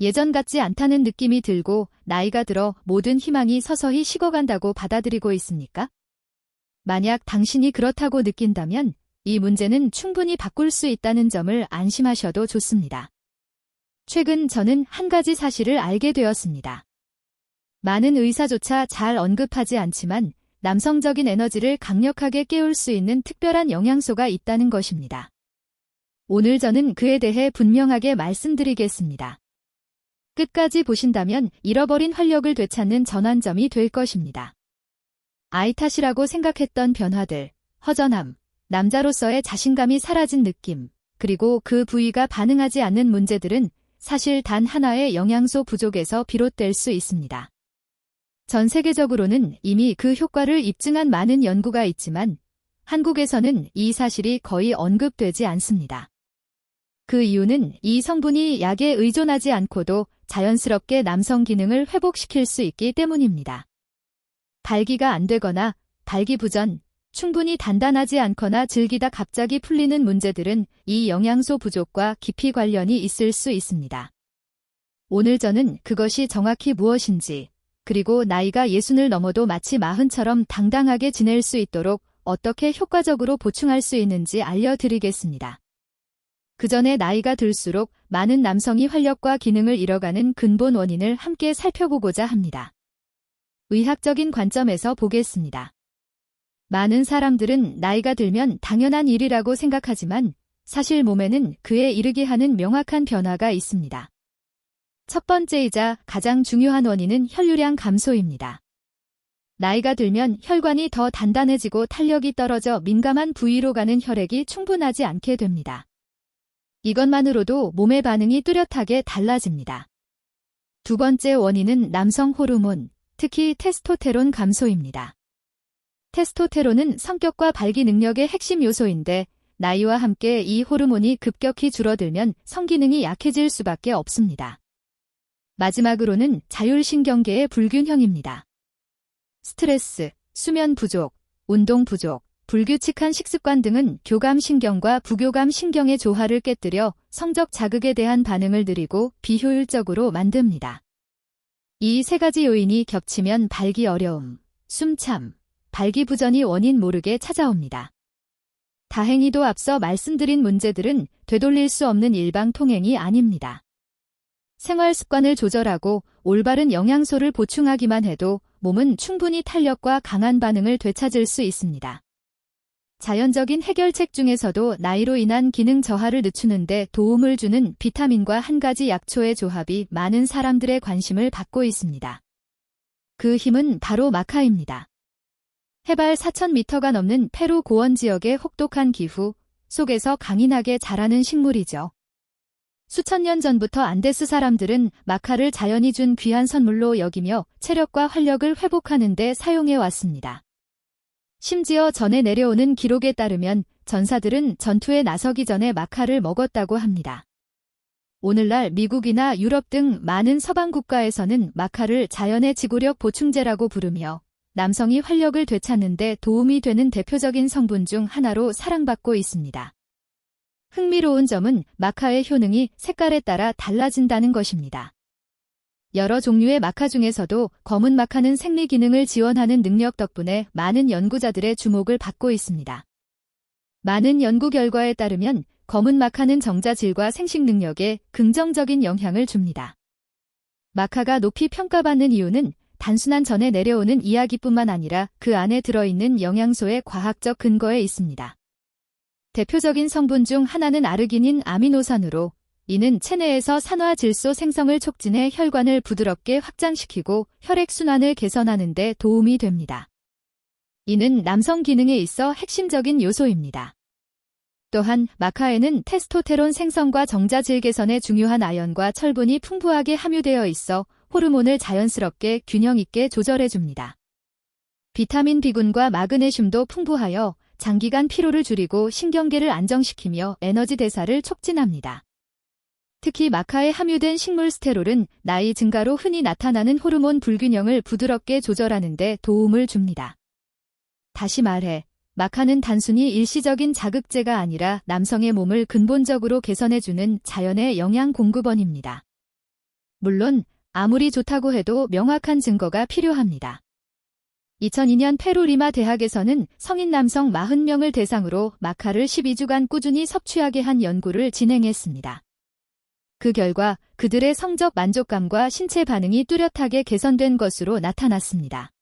예전 같지 않다는 느낌이 들고 나이가 들어 모든 희망이 서서히 식어간다고 받아들이고 있습니까? 만약 당신이 그렇다고 느낀다면 이 문제는 충분히 바꿀 수 있다는 점을 안심하셔도 좋습니다. 최근 저는 한 가지 사실을 알게 되었습니다. 많은 의사조차 잘 언급하지 않지만 남성적인 에너지를 강력하게 깨울 수 있는 특별한 영양소가 있다는 것입니다. 오늘 저는 그에 대해 분명하게 말씀드리겠습니다. 끝까지 보신다면 잃어버린 활력을 되찾는 전환점이 될 것입니다. 아이 탓이라고 생각했던 변화들, 허전함, 남자로서의 자신감이 사라진 느낌, 그리고 그 부위가 반응하지 않는 문제들은 사실 단 하나의 영양소 부족에서 비롯될 수 있습니다. 전 세계적으로는 이미 그 효과를 입증한 많은 연구가 있지만 한국에서는 이 사실이 거의 언급되지 않습니다. 그 이유는 이 성분이 약에 의존하지 않고도 자연스럽게 남성 기능을 회복시킬 수 있기 때문입니다. 발기가 안 되거나 발기부전, 충분히 단단하지 않거나 즐기다 갑자기 풀리는 문제들은 이 영양소 부족과 깊이 관련이 있을 수 있습니다. 오늘 저는 그것이 정확히 무엇인지, 그리고 나이가 60을 넘어도 마치 40처럼 당당하게 지낼 수 있도록 어떻게 효과적으로 보충할 수 있는지 알려드리겠습니다. 그 전에 나이가 들수록 많은 남성이 활력과 기능을 잃어가는 근본 원인을 함께 살펴보고자 합니다. 의학적인 관점에서 보겠습니다. 많은 사람들은 나이가 들면 당연한 일이라고 생각하지만 사실 몸에는 그에 이르게 하는 명확한 변화가 있습니다. 첫 번째이자 가장 중요한 원인은 혈류량 감소입니다. 나이가 들면 혈관이 더 단단해지고 탄력이 떨어져 민감한 부위로 가는 혈액이 충분하지 않게 됩니다. 이것만으로도 몸의 반응이 뚜렷하게 달라집니다. 두 번째 원인은 남성 호르몬, 특히 테스토테론 감소입니다. 테스토테론은 성격과 발기 능력의 핵심 요소인데 나이와 함께 이 호르몬이 급격히 줄어들면 성기능이 약해질 수밖에 없습니다. 마지막으로는 자율신경계의 불균형입니다. 스트레스, 수면 부족, 운동 부족, 불규칙한 식습관 등은 교감신경과 부교감신경의 조화를 깨뜨려 성적 자극에 대한 반응을 느리고 비효율적으로 만듭니다. 이 세 가지 요인이 겹치면 발기 어려움, 숨참, 발기부전이 원인 모르게 찾아옵니다. 다행히도 앞서 말씀드린 문제들은 되돌릴 수 없는 일방통행이 아닙니다. 생활 습관을 조절하고 올바른 영양소를 보충하기만 해도 몸은 충분히 탄력과 강한 반응을 되찾을 수 있습니다. 자연적인 해결책 중에서도 나이로 인한 기능 저하를 늦추는 데 도움을 주는 비타민과 한 가지 약초의 조합이 많은 사람들의 관심을 받고 있습니다. 그 힘은 바로 마카입니다. 해발 4,000m가 넘는 페루 고원 지역의 혹독한 기후 속에서 강인하게 자라는 식물이죠. 수천 년 전부터 안데스 사람들은 마카를 자연이 준 귀한 선물로 여기며 체력과 활력을 회복하는 데 사용해 왔습니다. 심지어 전해 내려오는 기록에 따르면 전사들은 전투에 나서기 전에 마카를 먹었다고 합니다. 오늘날 미국이나 유럽 등 많은 서방 국가에서는 마카를 자연의 지구력 보충제라고 부르며 남성이 활력을 되찾는 데 도움이 되는 대표적인 성분 중 하나로 사랑받고 있습니다. 흥미로운 점은 마카의 효능이 색깔에 따라 달라진다는 것입니다. 여러 종류의 마카 중에서도 검은 마카는 생리 기능을 지원하는 능력 덕분에 많은 연구자들의 주목을 받고 있습니다. 많은 연구 결과에 따르면 검은 마카는 정자질과 생식 능력에 긍정적인 영향을 줍니다. 마카가 높이 평가받는 이유는 단순한 전해 내려오는 이야기뿐만 아니라 그 안에 들어있는 영양소의 과학적 근거에 있습니다. 대표적인 성분 중 하나는 아르기닌 아미노산으로 이는 체내에서 산화질소 생성을 촉진해 혈관을 부드럽게 확장시키고 혈액순환을 개선하는 데 도움이 됩니다. 이는 남성 기능에 있어 핵심적인 요소입니다. 또한 마카에는 테스토테론 생성과 정자질 개선에 중요한 아연과 철분이 풍부하게 함유되어 있어 호르몬을 자연스럽게 균형 있게 조절해줍니다. 비타민 B군과 마그네슘도 풍부하여 장기간 피로를 줄이고 신경계를 안정시키며 에너지 대사를 촉진합니다. 특히 마카에 함유된 식물 스테롤은 나이 증가로 흔히 나타나는 호르몬 불균형을 부드럽게 조절하는 데 도움을 줍니다. 다시 말해, 마카는 단순히 일시적인 자극제가 아니라 남성의 몸을 근본적으로 개선해주는 자연의 영양 공급원입니다. 물론 아무리 좋다고 해도 명확한 증거가 필요합니다. 2002년 페루 리마 대학에서는 성인 남성 40명을 대상으로 마카를 12주간 꾸준히 섭취하게 한 연구를 진행했습니다. 그 결과 그들의 성적 만족감과 신체 반응이 뚜렷하게 개선된 것으로 나타났습니다.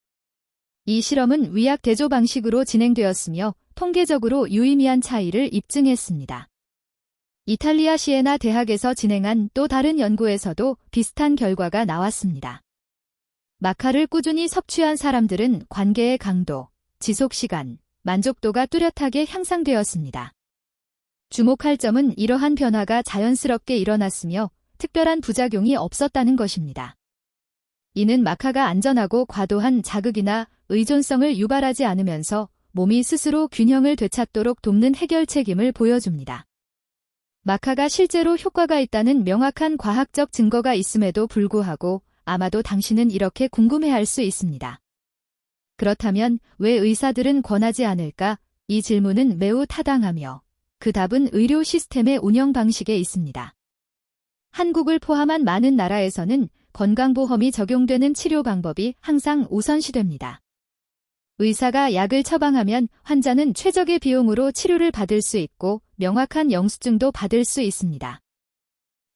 이 실험은 위약 대조 방식으로 진행되었으며 통계적으로 유의미한 차이를 입증했습니다. 이탈리아 시에나 대학에서 진행한 또 다른 연구에서도 비슷한 결과가 나왔습니다. 마카를 꾸준히 섭취한 사람들은 관계의 강도, 지속시간, 만족도가 뚜렷하게 향상되었습니다. 주목할 점은 이러한 변화가 자연스럽게 일어났으며 특별한 부작용이 없었다는 것입니다. 이는 마카가 안전하고 과도한 자극이나 의존성을 유발하지 않으면서 몸이 스스로 균형을 되찾도록 돕는 해결책임을 보여줍니다. 마카가 실제로 효과가 있다는 명확한 과학적 증거가 있음에도 불구하고 아마도 당신은 이렇게 궁금해할 수 있습니다. 그렇다면 왜 의사들은 권하지 않을까? 이 질문은 매우 타당하며 그 답은 의료 시스템의 운영 방식에 있습니다. 한국을 포함한 많은 나라에서는 건강보험이 적용되는 치료 방법이 항상 우선시됩니다. 의사가 약을 처방하면 환자는 최적의 비용으로 치료를 받을 수 있고 명확한 영수증도 받을 수 있습니다.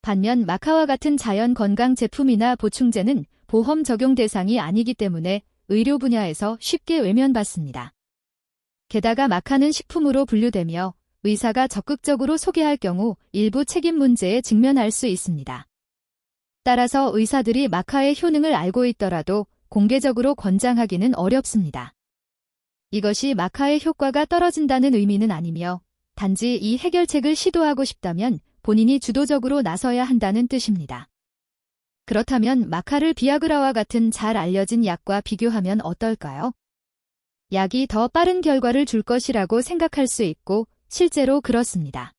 반면 마카와 같은 자연 건강 제품이나 보충제는 보험 적용 대상이 아니기 때문에 의료 분야에서 쉽게 외면받습니다. 게다가 마카는 식품으로 분류되며 의사가 적극적으로 소개할 경우 일부 책임 문제에 직면할 수 있습니다. 따라서 의사들이 마카의 효능을 알고 있더라도 공개적으로 권장하기는 어렵습니다. 이것이 마카의 효과가 떨어진다는 의미는 아니며 단지 이 해결책을 시도하고 싶다면 본인이 주도적으로 나서야 한다는 뜻입니다. 그렇다면 마카를 비아그라와 같은 잘 알려진 약과 비교하면 어떨까요? 약이 더 빠른 결과를 줄 것이라고 생각할 수 있고 실제로 그렇습니다.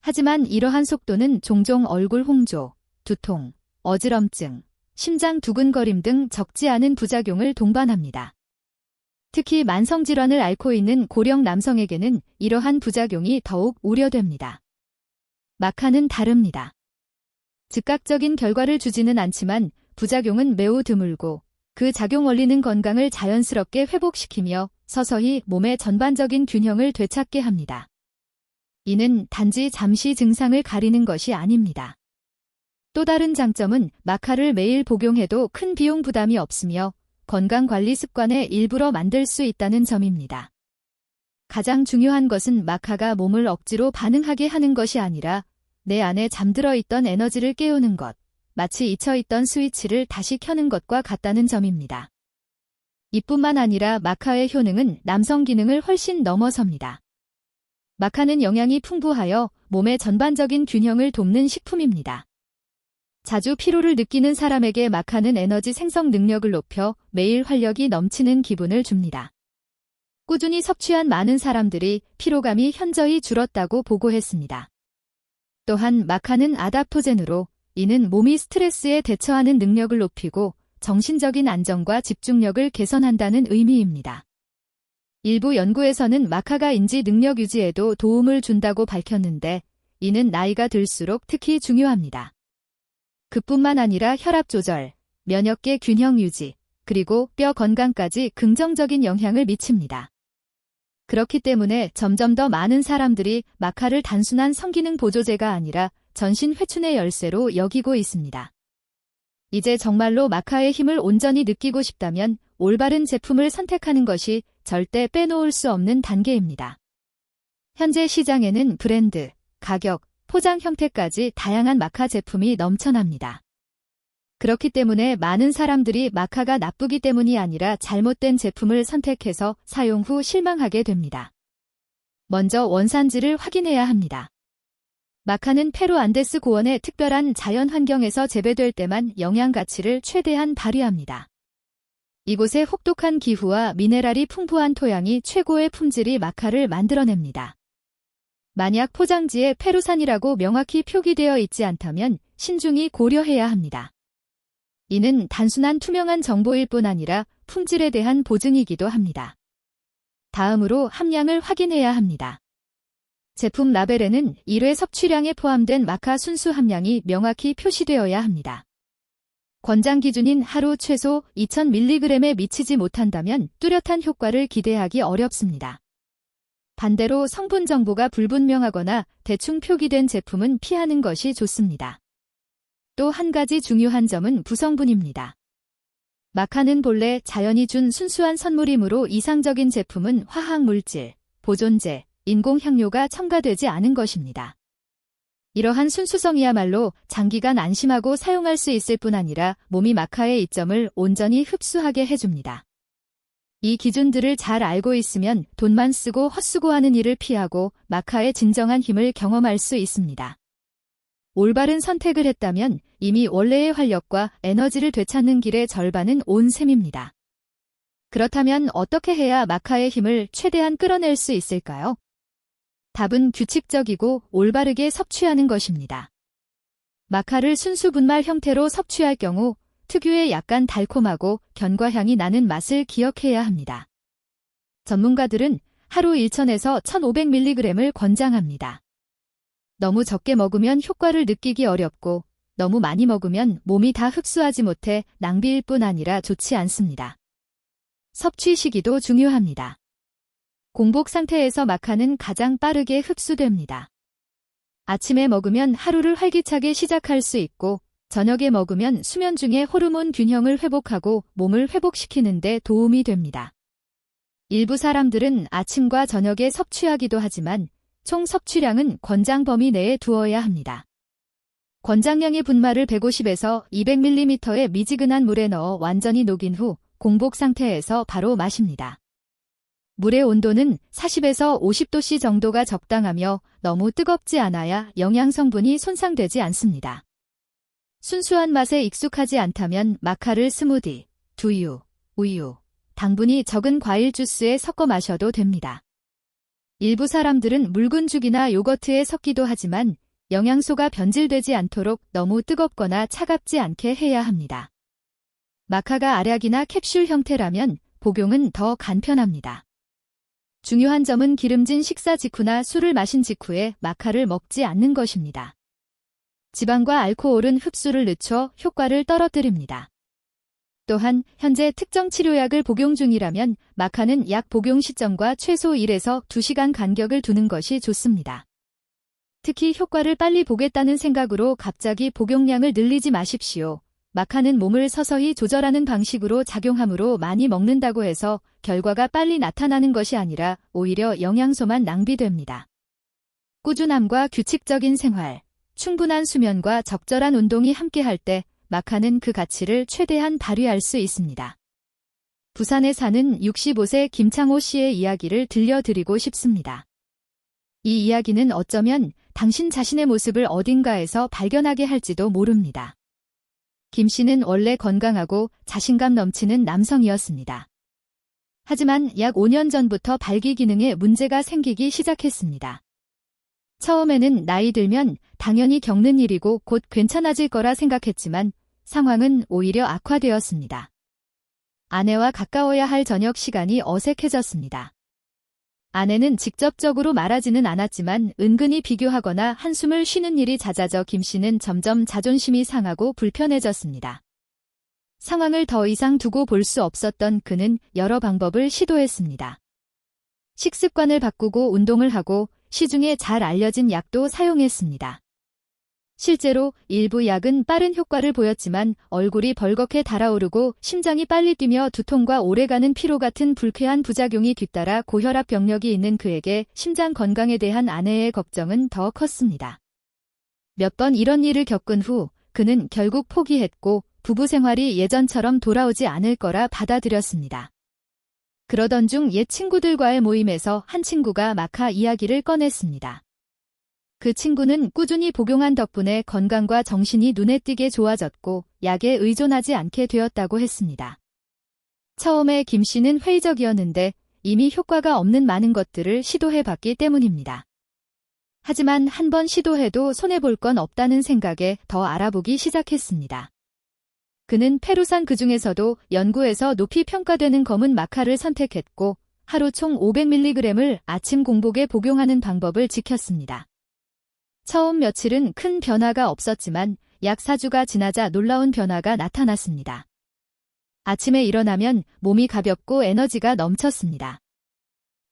하지만 이러한 속도는 종종 얼굴 홍조, 두통, 어지럼증, 심장 두근거림 등 적지 않은 부작용을 동반합니다. 특히 만성질환을 앓고 있는 고령 남성에게는 이러한 부작용이 더욱 우려됩니다. 마카는 다릅니다. 즉각적인 결과를 주지는 않지만 부작용은 매우 드물고 그 작용 원리는 건강을 자연스럽게 회복시키며 서서히 몸의 전반적인 균형을 되찾게 합니다. 이는 단지 잠시 증상을 가리는 것이 아닙니다. 또 다른 장점은 마카를 매일 복용해도 큰 비용 부담이 없으며 건강관리 습관의 일부러 만들 수 있다는 점입니다. 가장 중요한 것은 마카가 몸을 억지로 반응하게 하는 것이 아니라 내 안에 잠들어 있던 에너지를 깨우는 것, 마치 잊혀있던 스위치를 다시 켜는 것과 같다는 점입니다. 이뿐만 아니라 마카의 효능은 남성 기능을 훨씬 넘어섭니다. 마카는 영양이 풍부하여 몸의 전반적인 균형을 돕는 식품입니다. 자주 피로를 느끼는 사람에게 마카는 에너지 생성 능력을 높여 매일 활력이 넘치는 기분을 줍니다. 꾸준히 섭취한 많은 사람들이 피로감이 현저히 줄었다고 보고했습니다. 또한 마카는 아답토젠으로 이는 몸이 스트레스에 대처하는 능력을 높이고 정신적인 안정과 집중력을 개선한다는 의미입니다. 일부 연구에서는 마카가 인지 능력 유지에도 도움을 준다고 밝혔는데 이는 나이가 들수록 특히 중요합니다. 그뿐만 아니라 혈압 조절, 면역계 균형 유지, 그리고 뼈 건강까지 긍정적인 영향을 미칩니다. 그렇기 때문에 점점 더 많은 사람들이 마카를 단순한 성기능 보조제가 아니라 전신 회춘의 열쇠로 여기고 있습니다. 이제 정말로 마카의 힘을 온전히 느끼고 싶다면 올바른 제품을 선택하는 것이 절대 빼놓을 수 없는 단계입니다. 현재 시장에는 브랜드, 가격, 포장 형태까지 다양한 마카 제품이 넘쳐납니다. 그렇기 때문에 많은 사람들이 마카가 나쁘기 때문이 아니라 잘못된 제품을 선택해서 사용 후 실망하게 됩니다. 먼저 원산지를 확인해야 합니다. 마카는 페루 안데스 고원의 특별한 자연 환경에서 재배될 때만 영양 가치를 최대한 발휘합니다. 이곳의 혹독한 기후와 미네랄이 풍부한 토양이 최고의 품질이 마카를 만들어냅니다. 만약 포장지에 페루산이라고 명확히 표기되어 있지 않다면 신중히 고려해야 합니다. 이는 단순한 투명한 정보일 뿐 아니라 품질에 대한 보증이기도 합니다. 다음으로 함량을 확인해야 합니다. 제품 라벨에는 1회 섭취량에 포함된 마카 순수 함량이 명확히 표시되어야 합니다. 권장 기준인 하루 최소 2000mg에 미치지 못한다면 뚜렷한 효과를 기대하기 어렵습니다. 반대로 성분 정보가 불분명하거나 대충 표기된 제품은 피하는 것이 좋습니다. 또 한 가지 중요한 점은 부성분입니다. 마카는 본래 자연이 준 순수한 선물이므로 이상적인 제품은 화학물질, 보존제, 인공향료가 첨가되지 않은 것입니다. 이러한 순수성이야말로 장기간 안심하고 사용할 수 있을 뿐 아니라 몸이 마카의 이점을 온전히 흡수하게 해줍니다. 이 기준들을 잘 알고 있으면 돈만 쓰고 헛수고하는 일을 피하고 마카의 진정한 힘을 경험할 수 있습니다. 올바른 선택을 했다면 이미 원래의 활력과 에너지를 되찾는 길의 절반은 온 셈입니다. 그렇다면 어떻게 해야 마카의 힘을 최대한 끌어낼 수 있을까요? 답은 규칙적이고 올바르게 섭취하는 것입니다. 마카를 순수 분말 형태로 섭취할 경우 특유의 약간 달콤하고 견과향이 나는 맛을 기억해야 합니다. 전문가들은 하루 1000에서 1500mg을 권장합니다. 너무 적게 먹으면 효과를 느끼기 어렵고 너무 많이 먹으면 몸이 다 흡수하지 못해 낭비일 뿐 아니라 좋지 않습니다. 섭취 시기도 중요합니다. 공복 상태에서 마카는 가장 빠르게 흡수됩니다. 아침에 먹으면 하루를 활기차게 시작할 수 있고 저녁에 먹으면 수면 중에 호르몬 균형을 회복하고 몸을 회복시키는 데 도움이 됩니다. 일부 사람들은 아침과 저녁에 섭취하기도 하지만 총 섭취량은 권장 범위 내에 두어야 합니다. 권장량의 분말을 150에서 200ml의 미지근한 물에 넣어 완전히 녹인 후 공복 상태에서 바로 마십니다. 물의 온도는 40에서 50도씨 정도가 적당하며 너무 뜨겁지 않아야 영양 성분이 손상되지 않습니다. 순수한 맛에 익숙하지 않다면 마카를 스무디, 두유, 우유, 당분이 적은 과일 주스에 섞어 마셔도 됩니다. 일부 사람들은 묽은 죽이나 요거트에 섞기도 하지만 영양소가 변질되지 않도록 너무 뜨겁거나 차갑지 않게 해야 합니다. 마카가 알약이나 캡슐 형태라면 복용은 더 간편합니다. 중요한 점은 기름진 식사 직후나 술을 마신 직후에 마카를 먹지 않는 것입니다. 지방과 알코올은 흡수를 늦춰 효과를 떨어뜨립니다. 또한 현재 특정 치료약을 복용 중이라면 마카는 약 복용 시점과 최소 1에서 2시간 간격을 두는 것이 좋습니다. 특히 효과를 빨리 보겠다는 생각으로 갑자기 복용량을 늘리지 마십시오. 마카는 몸을 서서히 조절하는 방식으로 작용하므로 많이 먹는다고 해서 결과가 빨리 나타나는 것이 아니라 오히려 영양소만 낭비됩니다. 꾸준함과 규칙적인 생활, 충분한 수면과 적절한 운동이 함께할 때 마카는 그 가치를 최대한 발휘할 수 있습니다. 부산에 사는 65세 김창호 씨의 이야기를 들려드리고 싶습니다. 이 이야기는 어쩌면 당신 자신의 모습을 어딘가에서 발견하게 할지도 모릅니다. 김 씨는 원래 건강하고 자신감 넘치는 남성이었습니다. 하지만 약 5년 전부터 발기 기능에 문제가 생기기 시작했습니다. 처음에는 나이 들면 당연히 겪는 일이고 곧 괜찮아질 거라 생각했지만 상황은 오히려 악화되었습니다. 아내와 가까워야 할 저녁 시간이 어색해졌습니다. 아내는 직접적으로 말하지는 않았지만 은근히 비교하거나 한숨을 쉬는 일이 잦아져 김 씨는 점점 자존심이 상하고 불편해졌습니다. 상황을 더 이상 두고 볼 수 없었던 그는 여러 방법을 시도했습니다. 식습관을 바꾸고 운동을 하고 시중에 잘 알려진 약도 사용했습니다. 실제로 일부 약은 빠른 효과를 보였지만 얼굴이 벌겋게 달아오르고 심장이 빨리 뛰며 두통과 오래가는 피로 같은 불쾌한 부작용이 뒤따라 고혈압 병력이 있는 그에게 심장 건강에 대한 아내의 걱정은 더 컸습니다. 몇 번 이런 일을 겪은 후 그는 결국 포기했고 부부 생활이 예전처럼 돌아오지 않을 거라 받아들였습니다. 그러던 중 옛 친구들과의 모임에서 한 친구가 마카 이야기를 꺼냈습니다. 그 친구는 꾸준히 복용한 덕분에 건강과 정신이 눈에 띄게 좋아졌고 약에 의존하지 않게 되었다고 했습니다. 처음에 김 씨는 회의적이었는데 이미 효과가 없는 많은 것들을 시도해봤기 때문입니다. 하지만 한 번 시도해도 손해볼 건 없다는 생각에 더 알아보기 시작했습니다. 그는 페루산 그중에서도 연구에서 높이 평가되는 검은 마카를 선택했고 하루 총 500mg을 아침 공복에 복용하는 방법을 지켰습니다. 처음 며칠은 큰 변화가 없었지만 약 4주가 지나자 놀라운 변화가 나타났습니다. 아침에 일어나면 몸이 가볍고 에너지가 넘쳤습니다.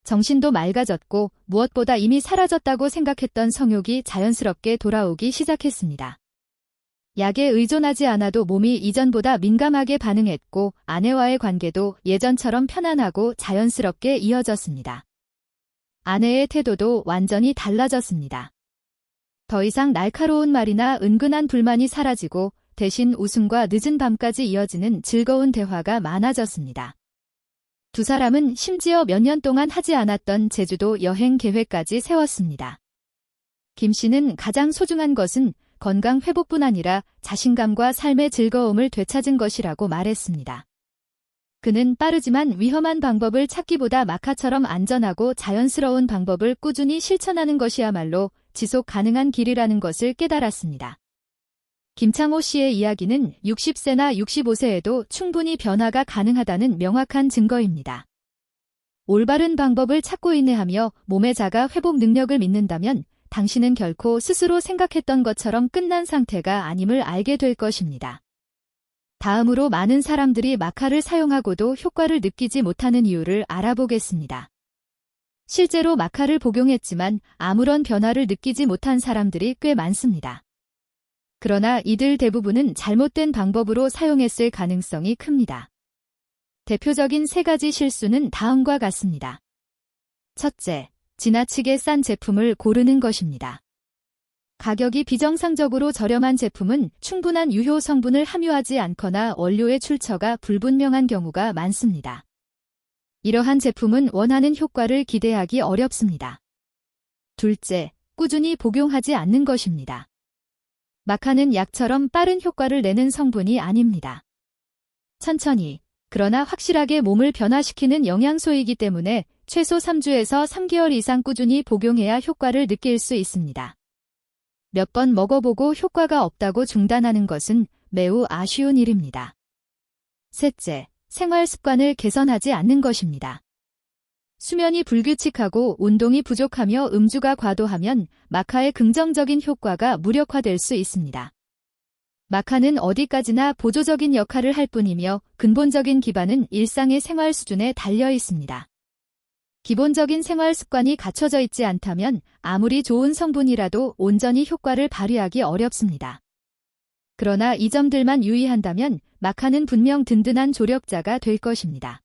정신도 맑아졌고 무엇보다 이미 사라졌다고 생각했던 성욕이 자연스럽게 돌아오기 시작했습니다. 약에 의존하지 않아도 몸이 이전보다 민감하게 반응했고 아내와의 관계도 예전처럼 편안하고 자연스럽게 이어졌습니다. 아내의 태도도 완전히 달라졌습니다. 더 이상 날카로운 말이나 은근한 불만이 사라지고 대신 웃음과 늦은 밤까지 이어지는 즐거운 대화가 많아졌습니다. 두 사람은 심지어 몇 년 동안 하지 않았던 제주도 여행 계획까지 세웠습니다. 김 씨는 가장 소중한 것은 건강 회복뿐 아니라 자신감과 삶의 즐거움을 되찾은 것이라고 말했습니다. 그는 빠르지만 위험한 방법을 찾기보다 마카처럼 안전하고 자연스러운 방법을 꾸준히 실천하는 것이야말로 지속 가능한 길이라는 것을 깨달았습니다. 김창호 씨의 이야기는 60세나 65세에도 충분히 변화가 가능하다는 명확한 증거입니다. 올바른 방법을 찾고 인내하며 몸의 자가 회복 능력을 믿는다면 당신은 결코 스스로 생각했던 것처럼 끝난 상태가 아님을 알게 될 것입니다. 다음으로 많은 사람들이 마카를 사용하고도 효과를 느끼지 못하는 이유를 알아보겠습니다. 실제로 마카를 복용했지만 아무런 변화를 느끼지 못한 사람들이 꽤 많습니다. 그러나 이들 대부분은 잘못된 방법으로 사용했을 가능성이 큽니다. 대표적인 3가지 실수는 다음과 같습니다. 첫째, 지나치게 싼 제품을 고르는 것입니다. 가격이 비정상적으로 저렴한 제품은 충분한 유효 성분을 함유하지 않거나 원료의 출처가 불분명한 경우가 많습니다. 이러한 제품은 원하는 효과를 기대하기 어렵습니다. 둘째, 꾸준히 복용하지 않는 것입니다. 마카는 약처럼 빠른 효과를 내는 성분이 아닙니다. 천천히, 그러나 확실하게 몸을 변화시키는 영양소이기 때문에 최소 3주에서 3개월 이상 꾸준히 복용해야 효과를 느낄 수 있습니다. 몇 번 먹어보고 효과가 없다고 중단하는 것은 매우 아쉬운 일입니다. 셋째, 생활 습관을 개선하지 않는 것입니다. 수면이 불규칙하고 운동이 부족하며 음주가 과도하면 마카의 긍정적인 효과가 무력화될 수 있습니다. 마카는 어디까지나 보조적인 역할을 할 뿐이며 근본적인 기반은 일상의 생활 수준에 달려 있습니다. 기본적인 생활 습관이 갖춰져 있지 않다면 아무리 좋은 성분이라도 온전히 효과를 발휘하기 어렵습니다. 그러나 이 점들만 유의한다면 마카는 분명 든든한 조력자가 될 것입니다.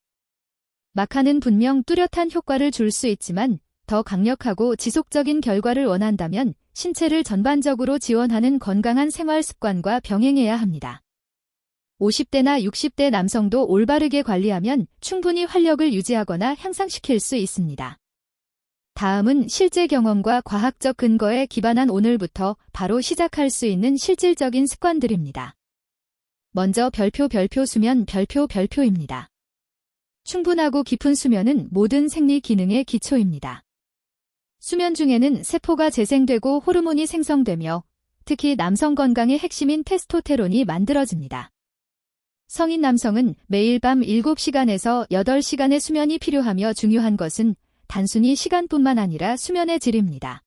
마카는 분명 뚜렷한 효과를 줄 수 있지만 더 강력하고 지속적인 결과를 원한다면 신체를 전반적으로 지원하는 건강한 생활 습관과 병행해야 합니다. 50대나 60대 남성도 올바르게 관리하면 충분히 활력을 유지하거나 향상시킬 수 있습니다. 다음은 실제 경험과 과학적 근거에 기반한 오늘부터 바로 시작할 수 있는 실질적인 습관들입니다. 먼저 별표 수면 별표입니다. 충분하고 깊은 수면은 모든 생리 기능의 기초입니다. 수면 중에는 세포가 재생되고 호르몬이 생성되며 특히 남성 건강의 핵심인 테스토테론이 만들어집니다. 성인 남성은 매일 밤 7시간에서 8시간의 수면이 필요하며 중요한 것은 단순히 시간뿐만 아니라 수면의 질입니다.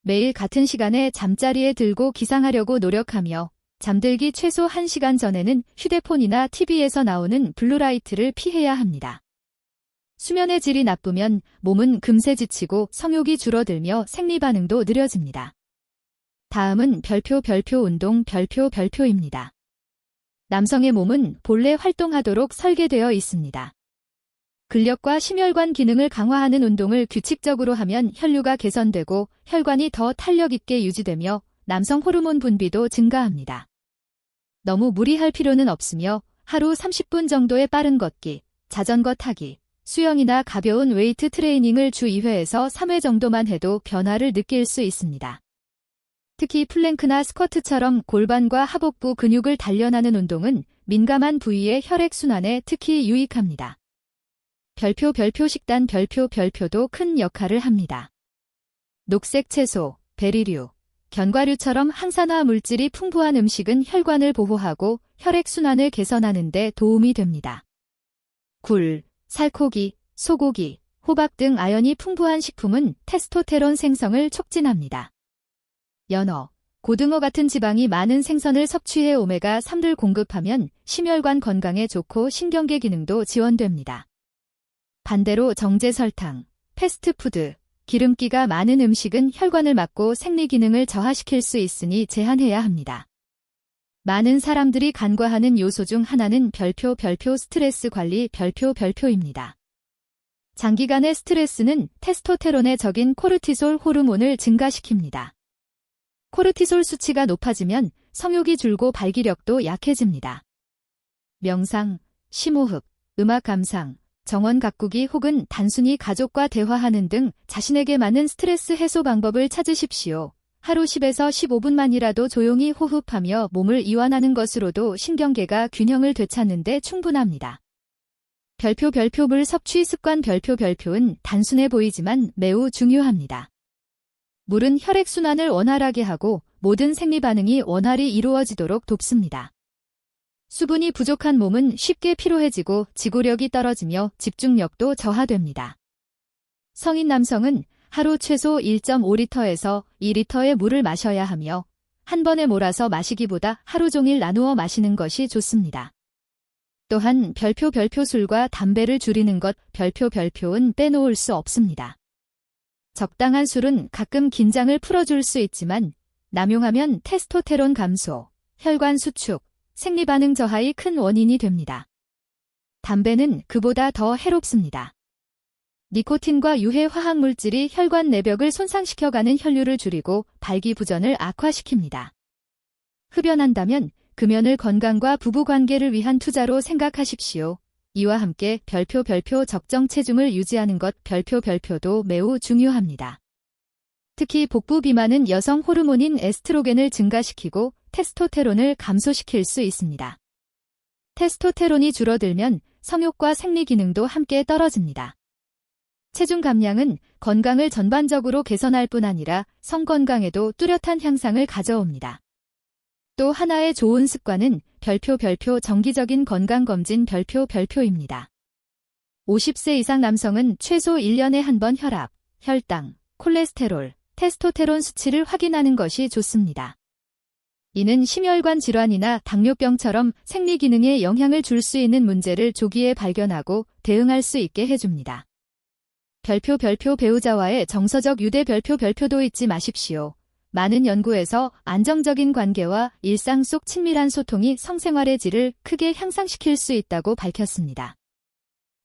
매일 같은 시간에 잠자리에 들고 기상하려고 노력하며 잠들기 최소 1시간 전에는 휴대폰이나 TV에서 나오는 블루라이트를 피해야 합니다. 수면의 질이 나쁘면 몸은 금세 지치고 성욕이 줄어들며 생리 반응도 느려집니다. 다음은 별표 운동 별표입니다. 남성의 몸은 본래 활동하도록 설계되어 있습니다. 근력과 심혈관 기능을 강화하는 운동을 규칙적으로 하면 혈류가 개선되고 혈관이 더 탄력 있게 유지되며 남성 호르몬 분비도 증가합니다. 너무 무리할 필요는 없으며 하루 30분 정도의 빠른 걷기, 자전거 타기, 수영이나 가벼운 웨이트 트레이닝을 주 2회에서 3회 정도만 해도 변화를 느낄 수 있습니다. 특히 플랭크나 스쿼트처럼 골반과 하복부 근육을 단련하는 운동은 민감한 부위의 혈액순환에 특히 유익합니다. 별표 식단 별표도 큰 역할을 합니다. 녹색 채소, 베리류, 견과류처럼 항산화 물질이 풍부한 음식은 혈관을 보호하고 혈액순환을 개선하는 데 도움이 됩니다. 굴, 살코기, 소고기, 호박 등 아연이 풍부한 식품은 테스토테론 생성을 촉진합니다. 연어, 고등어 같은 지방이 많은 생선을 섭취해 오메가3를 공급하면 심혈관 건강에 좋고 신경계 기능도 지원됩니다. 반대로 정제 설탕, 패스트푸드, 기름기가 많은 음식은 혈관을 막고 생리 기능을 저하시킬 수 있으니 제한해야 합니다. 많은 사람들이 간과하는 요소 중 하나는 별표 스트레스 관리 별표입니다. 장기간의 스트레스는 테스토테론의 적인 코르티솔 호르몬을 증가시킵니다. 코르티솔 수치가 높아지면 성욕이 줄고 발기력도 약해집니다. 명상, 심호흡, 음악 감상, 정원 가꾸기 혹은 단순히 가족과 대화하는 등 자신에게 맞는 스트레스 해소 방법을 찾으십시오. 하루 10에서 15분만이라도 조용히 호흡하며 몸을 이완하는 것으로도 신경계가 균형을 되찾는 데 충분합니다. 물 섭취 습관 별표는 단순해 보이지만 매우 중요합니다. 물은 혈액순환을 원활하게 하고 모든 생리 반응이 원활히 이루어지도록 돕습니다. 수분이 부족한 몸은 쉽게 피로해지고 지구력이 떨어지며 집중력도 저하됩니다. 성인 남성은 하루 최소 1.5리터에서 2리터의 물을 마셔야 하며 한 번에 몰아서 마시기보다 하루 종일 나누어 마시는 것이 좋습니다. 또한 술과 담배를 줄이는 것 별표는 빼놓을 수 없습니다. 적당한 술은 가끔 긴장을 풀어줄 수 있지만 남용하면 테스토테론 감소, 혈관 수축, 생리 반응 저하의 큰 원인이 됩니다. 담배는 그보다 더 해롭습니다. 니코틴과 유해 화학물질이 혈관 내벽을 손상시켜가는 혈류를 줄이고 발기부전을 악화시킵니다. 흡연한다면 금연을 건강과 부부관계를 위한 투자로 생각하십시오. 이와 함께 별표 적정 체중을 유지하는 것 별표도 매우 중요합니다. 특히 복부 비만은 여성 호르몬인 에스트로겐을 증가시키고 테스토테론을 감소시킬 수 있습니다. 테스토테론이 줄어들면 성욕과 생리 기능도 함께 떨어집니다. 체중 감량은 건강을 전반적으로 개선할 뿐 아니라 성 건강에도 뚜렷한 향상을 가져옵니다. 또 하나의 좋은 습관은 별표 정기적인 건강검진 별표입니다. 50세 이상 남성은 최소 1년에 한 번 혈압, 혈당, 콜레스테롤, 테스토테론 수치를 확인하는 것이 좋습니다. 이는 심혈관 질환이나 당뇨병처럼 생리 기능에 영향을 줄 수 있는 문제를 조기에 발견하고 대응할 수 있게 해줍니다. 배우자와의 정서적 유대 별표도 잊지 마십시오. 많은 연구에서 안정적인 관계와 일상 속 친밀한 소통이 성생활의 질을 크게 향상시킬 수 있다고 밝혔습니다.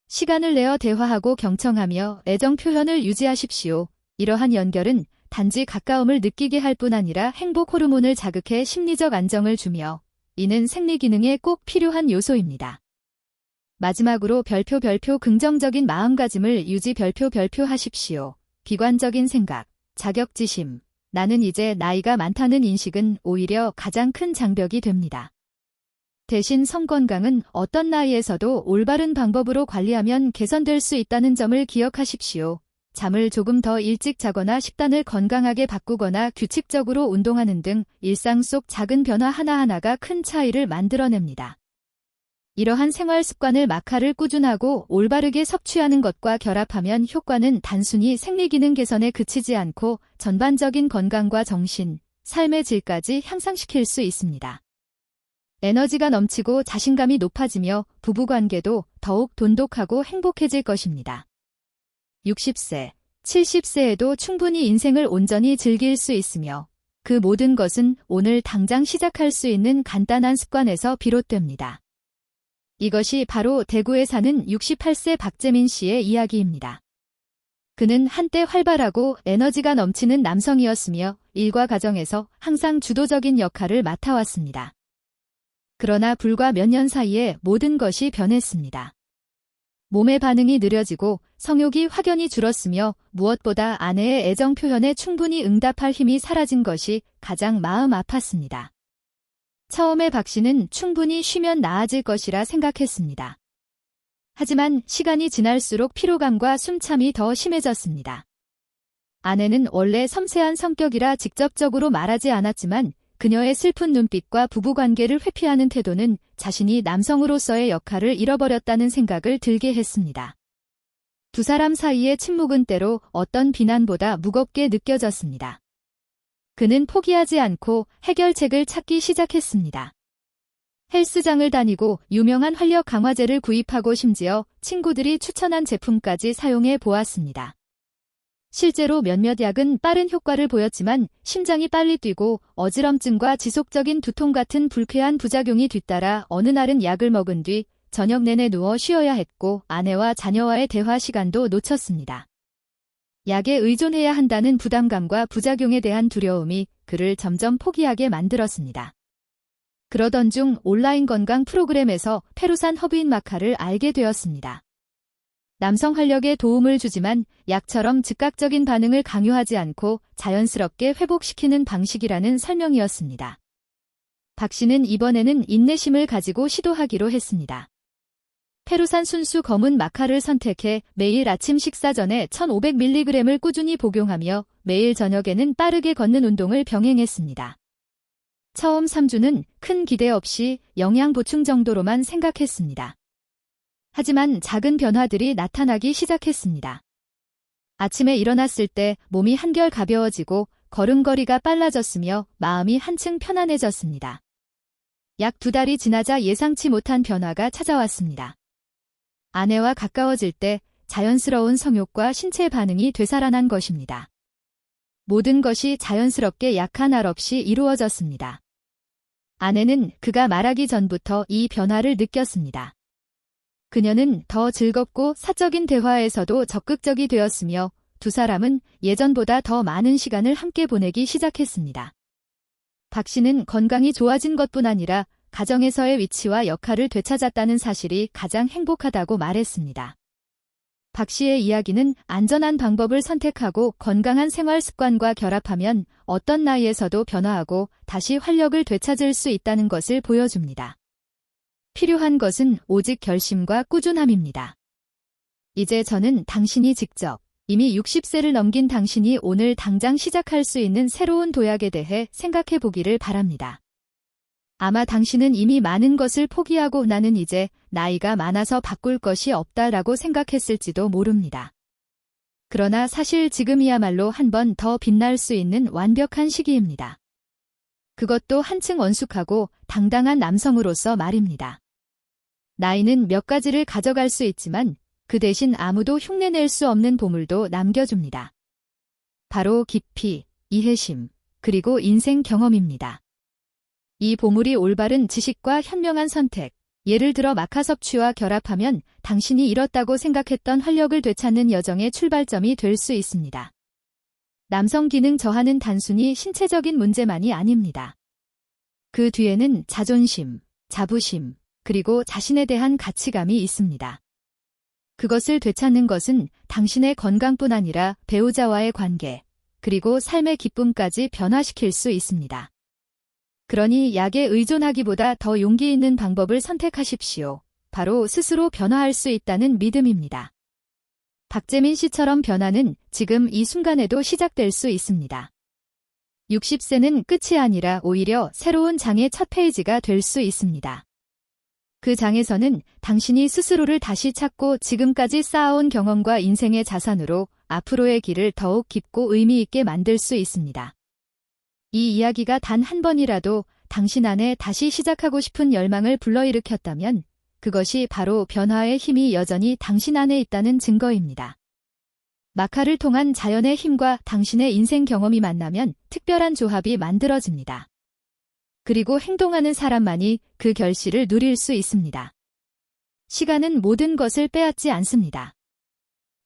시간을 내어 대화하고 경청하며 애정 표현을 유지하십시오. 이러한 연결은 단지 가까움을 느끼게 할 뿐 아니라 행복 호르몬을 자극해 심리적 안정을 주며 이는 생리 기능에 꼭 필요한 요소입니다. 마지막으로 별표 긍정적인 마음가짐을 유지 하십시오. 비관적인 생각, 자격지심, 나는 이제 나이가 많다는 인식은 오히려 가장 큰 장벽이 됩니다. 대신 성건강은 어떤 나이에서도 올바른 방법으로 관리하면 개선될 수 있다는 점을 기억하십시오. 잠을 조금 더 일찍 자거나 식단을 건강하게 바꾸거나 규칙적으로 운동하는 등 일상 속 작은 변화 하나하나가 큰 차이를 만들어냅니다. 이러한 생활 습관을 마카를 꾸준하고 올바르게 섭취하는 것과 결합하면 효과는 단순히 생리 기능 개선에 그치지 않고 전반적인 건강과 정신, 삶의 질까지 향상시킬 수 있습니다. 에너지가 넘치고 자신감이 높아지며 부부관계도 더욱 돈독하고 행복해질 것입니다. 60세, 70세에도 충분히 인생을 온전히 즐길 수 있으며 그 모든 것은 오늘 당장 시작할 수 있는 간단한 습관에서 비롯됩니다. 이것이 바로 대구에 사는 68세 박재민 씨의 이야기입니다. 그는 한때 활발하고 에너지가 넘치는 남성이었으며 일과 가정에서 항상 주도적인 역할을 맡아왔습니다. 그러나 불과 몇 년 사이에 모든 것이 변했습니다. 몸의 반응이 느려지고 성욕이 확연히 줄었으며 무엇보다 아내의 애정 표현에 충분히 응답할 힘이 사라진 것이 가장 마음 아팠습니다. 처음에 박 씨는 충분히 쉬면 나아질 것이라 생각했습니다. 하지만 시간이 지날수록 피로감과 숨참이 더 심해졌습니다. 아내는 원래 섬세한 성격이라 직접적으로 말하지 않았지만 그녀의 슬픈 눈빛과 부부관계를 회피하는 태도는 자신이 남성으로서의 역할을 잃어버렸다는 생각을 들게 했습니다. 두 사람 사이의 침묵은 때로 어떤 비난보다 무겁게 느껴졌습니다. 그는 포기하지 않고 해결책을 찾기 시작했습니다. 헬스장을 다니고 유명한 활력 강화제를 구입하고 심지어 친구들이 추천한 제품까지 사용해 보았습니다. 실제로 몇몇 약은 빠른 효과를 보였지만 심장이 빨리 뛰고 어지럼증과 지속적인 두통 같은 불쾌한 부작용이 뒤따라 어느 날은 약을 먹은 뒤 저녁 내내 누워 쉬어야 했고 아내와 자녀와의 대화 시간도 놓쳤습니다. 약에 의존해야 한다는 부담감과 부작용에 대한 두려움이 그를 점점 포기하게 만들었습니다. 그러던 중 온라인 건강 프로그램에서 페루산 허브인 마카를 알게 되었습니다. 남성 활력에 도움을 주지만 약처럼 즉각적인 반응을 강요하지 않고 자연스럽게 회복시키는 방식이라는 설명이었습니다. 박 씨는 이번에는 인내심을 가지고 시도하기로 했습니다. 페루산 순수 검은 마카를 선택해 매일 아침 식사 전에 1500mg을 꾸준히 복용하며 매일 저녁에는 빠르게 걷는 운동을 병행했습니다. 처음 3주는 큰 기대 없이 영양 보충 정도로만 생각했습니다. 하지만 작은 변화들이 나타나기 시작했습니다. 아침에 일어났을 때 몸이 한결 가벼워지고 걸음걸이가 빨라졌으며 마음이 한층 편안해졌습니다. 약 2달이 지나자 예상치 못한 변화가 찾아왔습니다. 아내와 가까워질 때 자연스러운 성욕과 신체 반응이 되살아난 것입니다. 모든 것이 자연스럽게 약한 알 없이 이루어졌습니다. 아내는 그가 말하기 전부터 이 변화를 느꼈습니다. 그녀는 더 즐겁고 사적인 대화에서도 적극적이 되었으며 두 사람은 예전보다 더 많은 시간을 함께 보내기 시작했습니다. 박 씨는 건강이 좋아진 것뿐 아니라 가정에서의 위치와 역할을 되찾았다는 사실이 가장 행복하다고 말했습니다. 박 씨의 이야기는 안전한 방법을 선택하고 건강한 생활 습관과 결합하면 어떤 나이에서도 변화하고 다시 활력을 되찾을 수 있다는 것을 보여줍니다. 필요한 것은 오직 결심과 꾸준함입니다. 이제 저는 당신이 직접, 이미 60세를 넘긴 당신이 오늘 당장 시작할 수 있는 새로운 도약에 대해 생각해 보기를 바랍니다. 아마 당신은 이미 많은 것을 포기하고 나는 이제 나이가 많아서 바꿀 것이 없다라고 생각했을지도 모릅니다. 그러나 사실 지금이야말로 한 번 더 빛날 수 있는 완벽한 시기입니다. 그것도 한층 원숙하고 당당한 남성으로서 말입니다. 나이는 몇 가지를 가져갈 수 있지만 그 대신 아무도 흉내낼 수 없는 보물도 남겨줍니다. 바로 깊이, 이해심, 그리고 인생 경험입니다. 이 보물이 올바른 지식과 현명한 선택, 예를 들어 마카 섭취와 결합하면 당신이 잃었다고 생각했던 활력을 되찾는 여정의 출발점이 될 수 있습니다. 남성 기능 저하는 단순히 신체적인 문제만이 아닙니다. 그 뒤에는 자존심, 자부심, 그리고 자신에 대한 가치감이 있습니다. 그것을 되찾는 것은 당신의 건강뿐 아니라 배우자와의 관계, 그리고 삶의 기쁨까지 변화시킬 수 있습니다. 그러니 약에 의존하기보다 더 용기 있는 방법을 선택하십시오. 바로 스스로 변화할 수 있다는 믿음입니다. 박재민 씨처럼 변화는 지금 이 순간에도 시작될 수 있습니다. 60세는 끝이 아니라 오히려 새로운 장의 첫 페이지가 될 수 있습니다. 그 장에서는 당신이 스스로를 다시 찾고 지금까지 쌓아온 경험과 인생의 자산으로 앞으로의 길을 더욱 깊고 의미 있게 만들 수 있습니다. 이 이야기가 단 한 번이라도 당신 안에 다시 시작하고 싶은 열망을 불러일으켰다면 그것이 바로 변화의 힘이 여전히 당신 안에 있다는 증거입니다. 마카를 통한 자연의 힘과 당신의 인생 경험이 만나면 특별한 조합이 만들어집니다. 그리고 행동하는 사람만이 그 결실을 누릴 수 있습니다. 시간은 모든 것을 빼앗지 않습니다.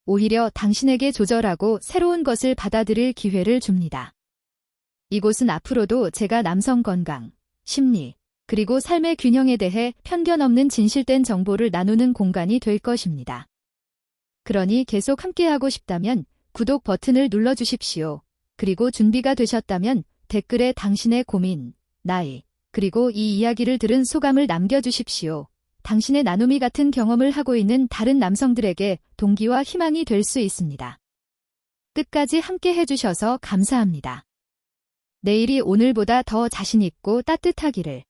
오히려 당신에게 조절하고 새로운 것을 받아들일 기회를 줍니다. 이곳은 앞으로도 제가 남성 건강, 심리, 그리고 삶의 균형에 대해 편견 없는 진실된 정보를 나누는 공간이 될 것입니다. 그러니 계속 함께하고 싶다면 구독 버튼을 눌러주십시오. 그리고 준비가 되셨다면 댓글에 당신의 고민, 나이, 그리고 이 이야기를 들은 소감을 남겨주십시오. 당신의 나눔이 같은 경험을 하고 있는 다른 남성들에게 동기와 희망이 될 수 있습니다. 끝까지 함께 해주셔서 감사합니다. 내일이 오늘보다 더 자신 있고 따뜻하기를.